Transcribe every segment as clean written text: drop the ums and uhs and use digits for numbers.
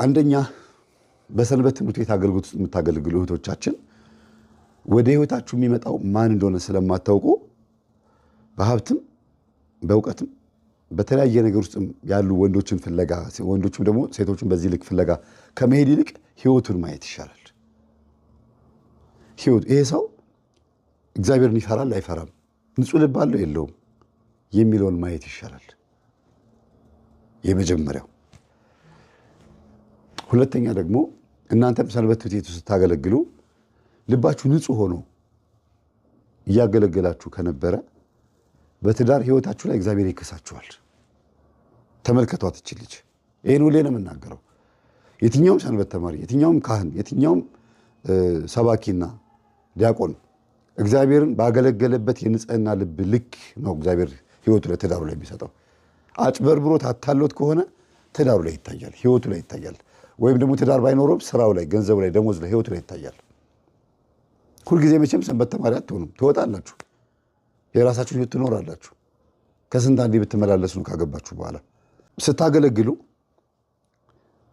አንደኛ በሰንበት ትምህርት ቤት አገልግሎት የምታገለግሉ እህቶቻችን ወደ ህይወታችሁ የሚመጣው ማን እንደሆነ ስለማታውቁ በሀብትም በእውቀትም በተለያየ ነገር ውስጥ ያሉ ወንዶችን ፍለጋ ወንዶችም ደግሞ ሴቶችን በዚህ ልክ ፍለጋ ከመሄድ ይልቅ ህይወቱን ማየት ይሻላል። ይሄ ሰው እግዚአብሔርን ይፈራል አይፈራም፣ ንጹህ ልብ አለው የለውም የሚለውን ማየት ይሻላል። የመጀመሪያው። ሁለተኛ ደግሞ እናንተም ሰንበት ትምህርት ቤት ስታገለግሉ ልባችሁ ንጹህ ሆኖ እያገለገላችሁ ከነበረ በትዳር ህይወታችሁ ላይ እግዚአብሔር ይከሳችኋል። ተመልከቷት እቺ ልጅ። ይሄን ሁሌ ነው የምናገረው። የትኛውም ሰንበት ተማሪ፣ የትኛውም ካህን፣ የትኛውም ሰባኪና ዲያቆን እግዚአብሔርን ባገለገለበት የንጽህና ልብ ልክ ነው እግዚአብሔር ህይወቱ ላይ ትዳሩ ላይ የሚሰጠው። አጭበርብሮት አታሎት ከሆነ ትዳሩ ላይ ይታያል፣ ህይወቱ ላይ ይታያል። ወይም ደግሞ ትዳር ባይኖረም ስራው ላይ፣ ገንዘቡ ላይ፣ ደሞዝ ላይ፣ ህይወቱ ላይ ይታያል። ሁልጊዜ መቼም ሰንበት ተማሪ አትሆኑም፣ ትወጣላችሁ፣ የራሳችሁ ህይወት ትኖራላችሁ። ከስንት አንዴ ብትመላለሱ ነው ካገባችሁ በኋላ። ስታገለግሉ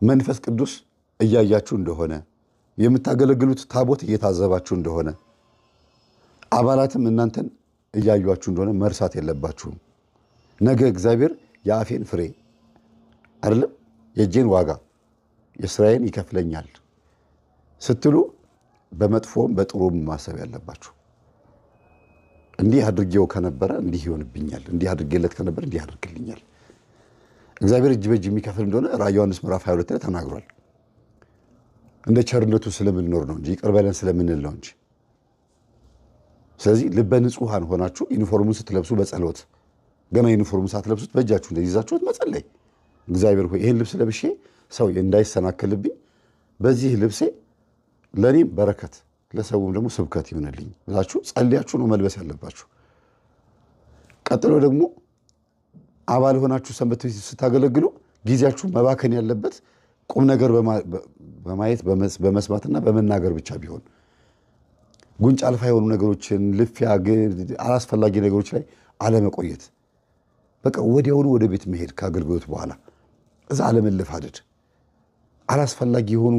መንፈስ ቅዱስ እያያችሁ እንደሆነ፣ የምታገለግሉት ታቦት እየታዘባችሁ እንደሆነ፣ አባላትም እናንተን እያዩአችሁ እንደሆነ መርሳት የለባችሁም። ነገ እግዚአብሔር የአፌን ፍሬ አይደለም የእጄን ዋጋ የስራዬን ይከፍለኛል ስትሉ በመጥፎም በጥሩም ማሰብ ያለባችሁ። እንዲህ አድርጌው ከነበረ እንዲህ ይሆንብኛል፣ እንዲህ አድርጌለት ከነበረ እንዲህ ያደርግልኛል። እግዚአብሔር እጅ በእጅ የሚከፍል እንደሆነ ራዕየ ዮሐንስ ምዕራፍ 22 ላይ ተናግሯል። እንደ ቸርነቱ ስለምንኖር ነው እንጂ ይቅር በለን ስለምንል ነው እንጂ። ስለዚህ ልበ ንጹሐን ሆናችሁ ዩኒፎርሙን ስትለብሱ በጸሎት ገና ዩኒፎርሙን ሳትለብሱት በእጃችሁ እንደዚህ ይዛችሁት መጸለይ፣ እግዚአብሔር ሆይ ይህን ልብስ ለብሼ ሰው እንዳይሰናከልብኝ በዚህ ልብሴ ለእኔም በረከት ለሰውም ደግሞ ስብከት ይሆንልኝ ብላችሁ ጸልያችሁ ነው መልበስ ያለባችሁ። ቀጥሎ ደግሞ አባል ሆናችሁ ሰንበት ቤት ስታገለግሉ ጊዜያችሁ መባከን ያለበት ቁም ነገር በማየት በመስማትና በመናገር ብቻ ቢሆን፣ ጉንጭ አልፋ የሆኑ ነገሮችን ልፊያ፣ አላስፈላጊ ነገሮች ላይ አለመቆየት። በቃ ወዲያውኑ ወደ ቤት መሄድ ከአገልግሎት በኋላ እዛ አለመለፋደድ፣ አላስፈላጊ የሆኑ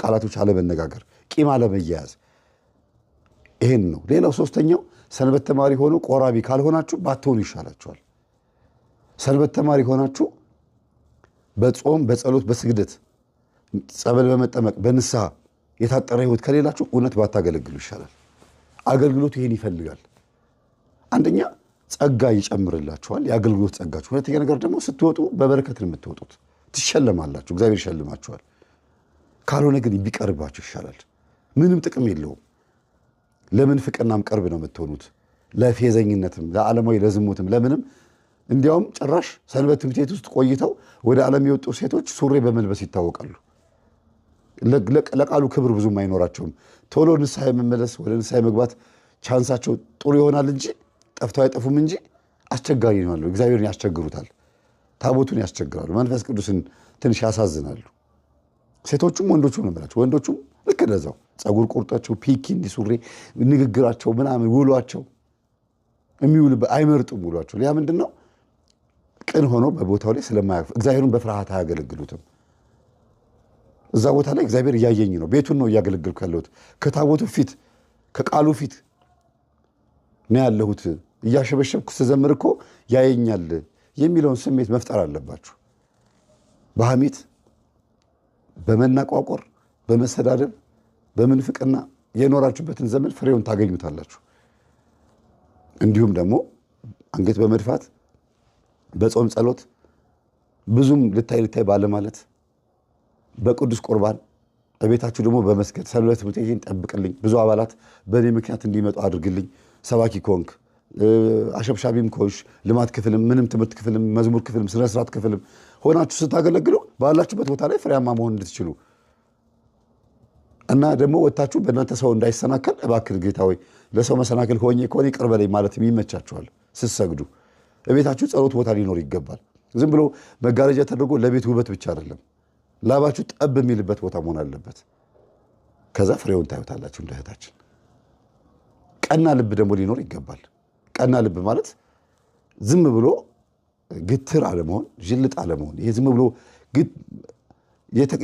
ቃላቶች አለመነጋገር፣ ቂም አለመያያዝ። ይሄን ነው። ሌላው ሶስተኛው ሰንበት ተማሪ ሆኖ ቆራቢ ካልሆናችሁ ባትሆኑ ይሻላችኋል። ሰንበት ተማሪ ሆናችሁ በጾም በጸሎት በስግደት ጸበል በመጠመቅ በንስሐ የታጠረ ህይወት ከሌላችሁ እውነት ባታገለግሉ ይሻላል። አገልግሎቱ ይሄን ይፈልጋል። አንደኛ ጸጋ ይጨምርላችኋል፣ የአገልግሎት ጸጋችሁ። ሁለተኛ ነገር ደግሞ ስትወጡ በበረከት ነው የምትወጡት፣ ትሸለማላችሁ፣ እግዚአብሔር ይሸልማችኋል። ካልሆነ ግን ቢቀርባችሁ ይሻላል። ምንም ጥቅም የለውም። ለምንፍቅናም ቅርብ ነው የምትሆኑት፣ ለፌዘኝነትም፣ ለዓለማዊ ለዝሙትም፣ ለምንም። እንዲያውም ጭራሽ ሰንበት ትምህርት ቤት ውስጥ ቆይተው ወደ ዓለም የወጡ ሴቶች ሱሪ በመልበስ ይታወቃሉ። ለቃሉ ክብር ብዙም አይኖራቸውም። ቶሎ ንስሐ የመመለስ ወደ ንስሐ የመግባት ቻንሳቸው ጥሩ ይሆናል እንጂ ጠፍተው አይጠፉም እንጂ አስቸጋሪ ይሆናሉ። እግዚአብሔርን ያስቸግሩታል፣ ታቦቱን ያስቸግራሉ፣ መንፈስ ቅዱስን ትንሽ ያሳዝናሉ። ሴቶቹም ወንዶቹም ነው የምላቸው። ወንዶቹም ልክ እንደዛው ፀጉር ቁርጣቸው፣ ፒኪ፣ ሱሪ፣ ንግግራቸው ምናምን ውሏቸው የሚውልበት አይመርጡም ውሏቸው። ያ ምንድን ነው? ቅን ሆኖ በቦታው ላይ ስለማያልፍ እግዚአብሔርን በፍርሃት አያገለግሉትም። እዛ ቦታ ላይ እግዚአብሔር እያየኝ ነው፣ ቤቱን ነው እያገለግልኩ ያለሁት፣ ከታቦቱ ፊት ከቃሉ ፊት ነው ያለሁት፣ እያሸበሸብኩ ስዘምር እኮ ያየኛል የሚለውን ስሜት መፍጠር አለባችሁ። በሐሜት በመናቋቆር በመሰዳደብ በምንፍቅና የኖራችሁበትን ዘመን ፍሬውን ታገኙታላችሁ። እንዲሁም ደግሞ አንገት በመድፋት በጾም ጸሎት ብዙም ልታይ ባለማለት በቅዱስ ቁርባን በቤታችሁ ደግሞ በመስገድ ሰንበት ትምህርት ቤቴን ጠብቅልኝ፣ ብዙ አባላት በእኔ ምክንያት እንዲመጡ አድርግልኝ። ሰባኪ ኮንክ፣ አሸብሻቢም ኮንሽ፣ ልማት ክፍልም፣ ምንም ትምህርት ክፍልም፣ መዝሙር ክፍልም፣ ስነስርዓት ክፍልም ሆናችሁ ስታገለግሉ ባላችሁበት ቦታ ላይ ፍሬያማ መሆን እንድትችሉ እና ደግሞ ወጥታችሁ በእናንተ ሰው እንዳይሰናከል እባክህ ጌታ ሆይ ለሰው መሰናከል ሆኜ ከሆነ ይቅር በለኝ ማለት ይመቻችኋል። ስትሰግዱ በቤታችሁ ጸሎት ቦታ ሊኖር ይገባል። ዝም ብሎ መጋረጃ ተደርጎ ለቤት ውበት ብቻ አይደለም፣ ላባችሁ ጠብ የሚልበት ቦታ መሆን አለበት። ከዛ ፍሬውን ታዩታላችሁ። እንደ እህታችን ቀና ልብ ደግሞ ሊኖር ይገባል። ቀና ልብ ማለት ዝም ብሎ ግትር አለመሆን፣ ጅልጥ አለመሆን። ይሄ ዝም ብሎ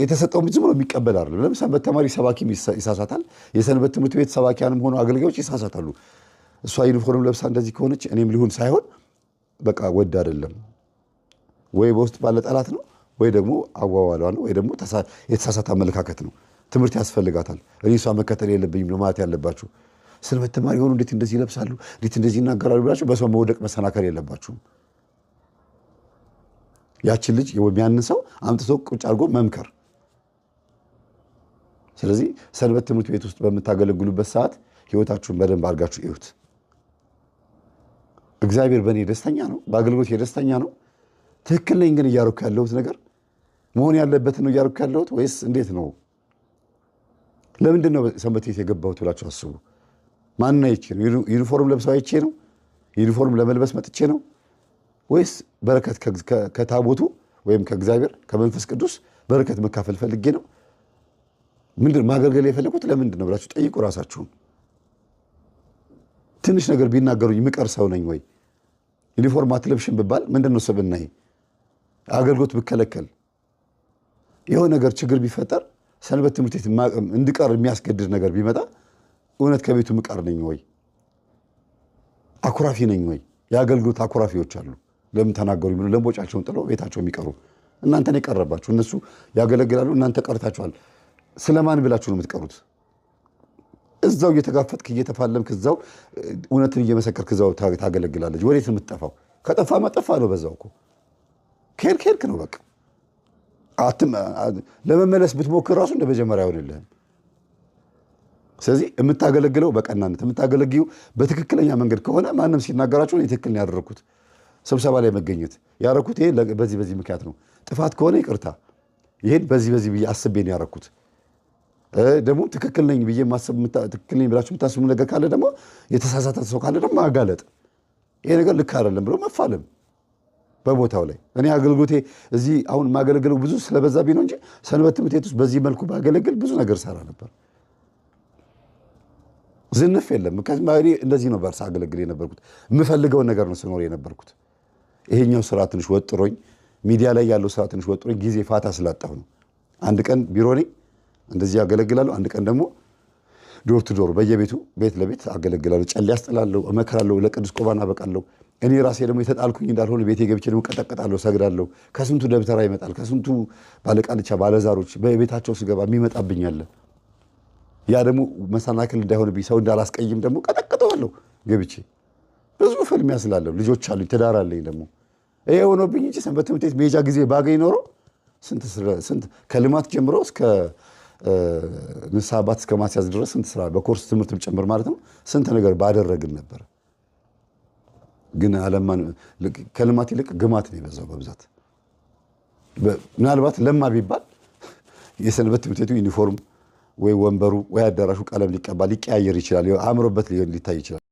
የተሰጠው ዝም ብሎ የሚቀበል አይደለም። ለምሳሌ ሰንበት ተማሪ ሰባኪም ይሳሳታል። የሰንበት ትምህርት ቤት ሰባኪያንም ሆኖ አገልጋዮች ይሳሳታሉ። እሷ ዩኒፎርም ለብሳ እንደዚህ ከሆነች እኔም ሊሆን ሳይሆን በቃ ወድ አይደለም ወይ በውስጥ ባለ ጠላት ነው ወይ ደግሞ አዋዋሏ ነው ወይ ደግሞ የተሳሳተ አመለካከት ነው። ትምህርት ያስፈልጋታል። እኔ እሷ መከተል የለብኝም ማለት ያለባችሁ። ሰንበት ተማሪ ሆኑ እንዴት እንደዚህ ይለብሳሉ፣ እንዴት እንደዚህ ይናገራሉ ብላችሁ በሰው መውደቅ መሰናከል የለባችሁም። ያችን ልጅ የሚያንን ሰው አምጥቶ ቁጭ አድርጎ መምከር። ስለዚህ ሰንበት ትምህርት ቤት ውስጥ በምታገለግሉበት ሰዓት ህይወታችሁን በደንብ አድርጋችሁ እዩት። እግዚአብሔር በእኔ ደስተኛ ነው፣ በአገልግሎት ደስተኛ ነው። ትክክል ነኝ ግን እያደረኩ ያለሁት ነገር መሆን ያለበትን ነው እያደረኩ ያለሁት ወይስ እንዴት ነው? ለምንድን ነው ሰንበት ቤት የገባሁት ብላችሁ አስቡ። ማንን አይቼ ነው? ዩኒፎርም ለብሰው አይቼ ነው? ዩኒፎርም ለመልበስ መጥቼ ነው? ወይስ በረከት ከታቦቱ ወይም ከእግዚአብሔር ከመንፈስ ቅዱስ በረከት መካፈል ፈልጌ ነው? ምንድን ማገልገል የፈለጉት ለምንድን ነው ብላችሁ ጠይቁ ራሳችሁን። ትንሽ ነገር ቢናገሩኝ ምቀር ሰው ነኝ ወይ? ዩኒፎርም አትለብሽም ብባል ምንድን ነው ስብናዬ? አገልግሎት ብከለከል፣ የሆነ ነገር ችግር ቢፈጠር፣ ሰንበት ትምህርት ቤት እንድቀር የሚያስገድድ ነገር ቢመጣ እውነት ከቤቱ ምቀር ነኝ ወይ? አኩራፊ ነኝ ወይ? የአገልግሎት አኩራፊዎች አሉ። ለምን ተናገሩ የሚሉ ለምቦጫቸውን ጥለው ቤታቸው የሚቀሩ እናንተን የቀረባችሁ። እነሱ ያገለግላሉ፣ እናንተ ቀርታችኋል። ስለማን ብላችሁ ነው የምትቀሩት? እዛው እየተጋፈጥክ እየተፋለምክ እዛው እውነትን እየመሰከርክ እዛው ታገለግላለች። ወዴት የምትጠፋው? ከጠፋማ ጠፋ ነው። በዛው እኮ ከሄድክ ነው በቃ። ለመመለስ ብትሞክር ራሱ እንደ መጀመሪያ አይሆንልህም። ስለዚህ የምታገለግለው በቀናነት የምታገለግዩ በትክክለኛ መንገድ ከሆነ ማንም ሲናገራችሁ እኔ ትክክል ነው ያደረኩት፣ ስብሰባ ላይ መገኘት ያደረኩት ይሄ በዚህ ምክንያት ነው፣ ጥፋት ከሆነ ይቅርታ፣ ይሄን በዚህ ብዬ አስቤ ነው ያደረኩት፣ ደግሞ ትክክል ነኝ ብዬ ትክክል ነኝ ብላችሁ የምታስቡ ነገር ካለ ደግሞ የተሳሳተ ሰው ካለ ደግሞ ማጋለጥ፣ ይሄ ነገር ልክ አይደለም ብሎ መፋለም በቦታው ላይ። እኔ አገልግሎቴ እዚህ አሁን ማገለግለው ብዙ ስለበዛብኝ ነው እንጂ ሰንበት ትምህርት ቤት ውስጥ በዚህ መልኩ ባገለግል ብዙ ነገር ሰራ ነበር። ዝንፍ የለም። እንደዚህ ነው በርሳ አገለግል የነበርኩት። የምፈልገውን ነገር ነው ስኖር የነበርኩት። ይሄኛው ስራ ትንሽ ወጥሮኝ፣ ሚዲያ ላይ ያለው ስራ ትንሽ ወጥሮኝ ጊዜ ፋታ ስላጣሁ ነው። አንድ ቀን ቢሮ ነኝ እንደዚህ አገለግላለሁ፣ አንድ ቀን ደግሞ ዶር ቱ ዶር በየቤቱ ቤት ለቤት አገለግላለሁ፣ ጨሌ ያስጥላለሁ፣ እመክራለሁ፣ ለቅዱስ ቁርባን አበቃለሁ። እኔ ራሴ ደግሞ የተጣልኩኝ እንዳልሆነ ቤቴ ገብቼ ደግሞ ቀጠቀጣለሁ፣ ሰግዳለሁ። ከስንቱ ደብተራ ይመጣል፣ ከስንቱ ባለቃልቻ ባለዛሮች በቤታቸው ስገባ የሚመጣብኝ አለ። ያ ደግሞ መሰናክል እንዳይሆንብኝ ሰው እንዳላስቀይም ደግሞ ቀጠቅጠዋለሁ ገብቼ። ብዙ ፍልሚያ ስላለሁ ልጆች አሉኝ፣ ትዳር አለኝ። ደግሞ ይሄ ሆኖብኝ እንጂ ሰንበት ትምህርት ቤት ሜጃ ጊዜ ባገኝ ኖሮ ስንት ከልማት ጀምሮ እስከ ንስሐ አባት እስከ ማስያዝ ድረስ ስንት ስራ በኮርስ ትምህርት ጭምር ማለት ነው ስንት ነገር ባደረግን ነበር። ግን ከልማት ይልቅ ግማት ነው የበዛው በብዛት። ምናልባት ለማ ቢባል የሰንበት ትምህርት ቤቱ ዩኒፎርም ወይ ወንበሩ ወይ አዳራሹ ቀለም ሊቀባ ሊቀያየር ይችላል። አምሮበት ሊታይ ይችላል።